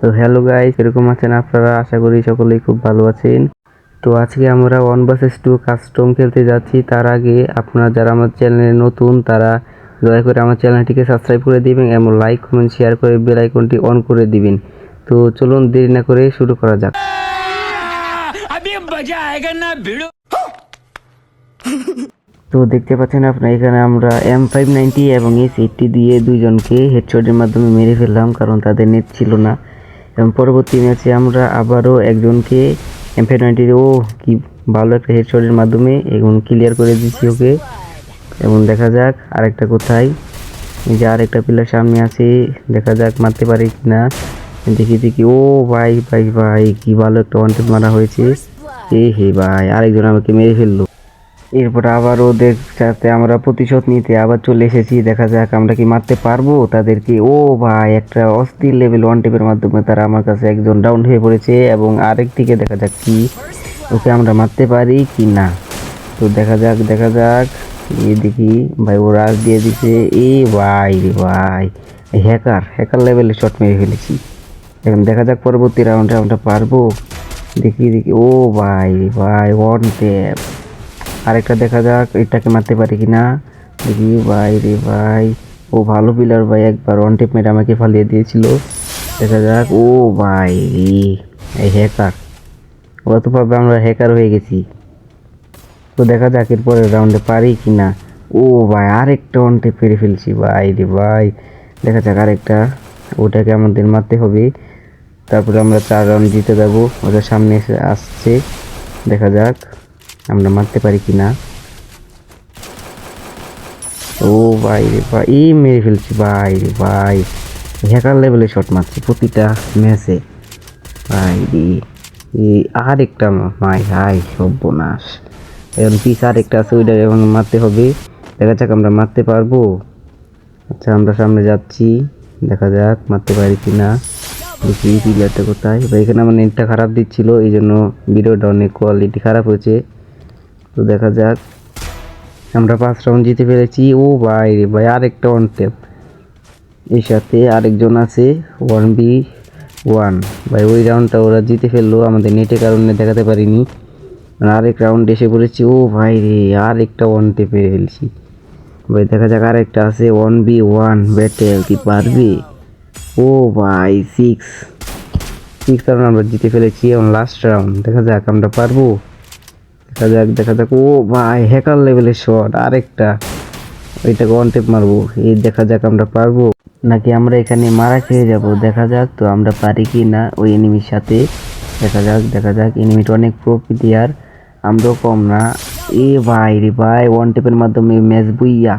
তো hello guys, এরকম আছেন আপনারা? আশা করি সকলেই খুব ভালো আছেন। তো আজকে আমরা 1 vs 2 কাস্টম খেলতে যাচ্ছি। তার আগে আপনারা যারা আমার চ্যানেলে নতুন তারা দয়া করে আমার চ্যানেলটিকে সাবস্ক্রাইব করে দিবেন এবং লাইক কমেন্ট শেয়ার করে বেল আইকনটি অন করে দিবেন। তো চলুন দেরি না করে শুরু করা যাক। তো দেখতে পাচ্ছেন আপনারা, এখানে আমরা M590 এবং S80 দিয়ে দুইজনকে হেডশটের মাধ্যমে মেরে ফেললাম, কারণ তাদের নেট ছিল না। এবং পরবর্তী ম্যাচে আমরা আবারও একজনকে M590 কি ভালো একটা হেডশটের মাধ্যমে এবং ক্লিয়ার করে দিচ্ছি ওকে। এবং দেখা যাক আরেকটা কোথায়, এই যে আরেকটা প্লেয়ার সামনে আছে, দেখা যাক মারতে পারে কিনা। দেখি ও ভাই ভাই ভাই, কি ভালো একটা ওয়ান ট্যাপ মারা হয়েছে। হে ভাই, আরেকজন আমাকে মেরে ফেললো। এরপর আবার ওদের সাথে আমরা প্রতিশোধ নিতে আবার চলে এসেছি। দেখা যাক আমরা কি মারতে পারবো তাদেরকে। ও ভাই, একটা অস্থির লেভেল ওয়ান টেপের মাধ্যমে তারা আমার কাছে একজন ডাউন হয়ে পড়েছে এবং আরেকটিকে দেখা যাক কি ওকে আমরা মারতে পারি কি না। তো দেখা যাক এই দেখি ভাই, ও রাশ দিয়ে দিছে। এ ভাই রে ভাই, হ্যাকার লেভেলে শট মেরে ফেলেছি। এখন দেখা যাক পরবর্তী রাউন্ডে আমরা পারবো। দেখি ও ভাই রে ভাই, ওয়ান ট্যাপ। আরেকটা দেখা যাক এটাকে মারতে পারি কিনা। দেখি ভাই রে ভাই, ও ভালো প্লেয়ার ভাই, একবার ওয়ান টেপ মেরে আমাকে ফালিয়ে দিয়েছিল। দেখা যাক ও ভাই রে, এই হ্যাকার, ওরা তো ভাবে আমরা হ্যাকার হয়ে গেছি। তো দেখা যাক এরপরে রাউন্ডে পারি কিনা। ও ভাই, আরেকটা ওয়ান টেপ মেরে ফেলছি ভাই রে ভাই। দেখা যাক আরেকটা, ওটাকে আমাদের মারতে হবে, তারপরে আমরা 4 রাউন্ড জিতে যাবো। ওটা সামনে এসে আসছে, দেখা যাক আমরা মারতে পারি কিনা। ও ভাই রে ভাই, এই মেরে ফেলছি ভাই রে ভাই, হ্যাকার লেভেলে শট মারছি প্রতিটা ম্যাচে ভাই রে। এই আরেকটা মাই হাই সর্বনাশ। এখন পিস আরেকটা আছে, ওইটা এবং মারতে হবে। দেখা যাক আমরা মারতে পারবো। আচ্ছা, আমরা সামনে যাচ্ছি, দেখা যাক মারতে পারি কিনা। দেখি প্লেয়ারটা কোথায় ভাই। এখানে আমার নেটটা খারাপ দিচ্ছিল, এই জন্য ভিডিওটা অনেক কোয়ালিটি খারাপ হয়েছে। তো দেখা যাক আমরা 5 রাউন্ড জিতে ফেলেছি। ও ভাই রে ভাই, আরেকটা ওয়ান ট্যাপ, এর সাথে আরেকজন আছে 1v1 ভাই। ওই রাউন্ডটা ওরা জিতে ফেললো, আমাদের নেটের কারণে দেখাতে পারিনি। আরেক রাউন্ড এসে পড়েছি। ও ভাই রে, আরেকটা ওয়ান ট্যাপ পেয়ে ফেলছি ভাই। দেখা যাক আরেকটা আছে 1v1 ব্যাটেল, কি পারবে? ও ভাই 6 রাউন্ড আমরা জিতে ফেলেছি এবং লাস্ট রাউন্ড, দেখা যাক আমরা পারবো। দেখা যাক ও ভাই, হ্যাকার লেভেলের শট আরেকটা, ওইটাকে ওয়ান টেপ মারবো। এই দেখা যাক আমরা পারবো নাকি আমরা এখানে মারা খেয়ে যাব। দেখা যাক তো আমরা পারি কি না ওই এনিমির সাথে। দেখা যাক এনিমিটা অনেক প্রো প্লেয়ার, আমরাও কম না। এ ভাই রে ভাই, ওয়ান টেপের মাধ্যমে ম্যাচ বুইয়া।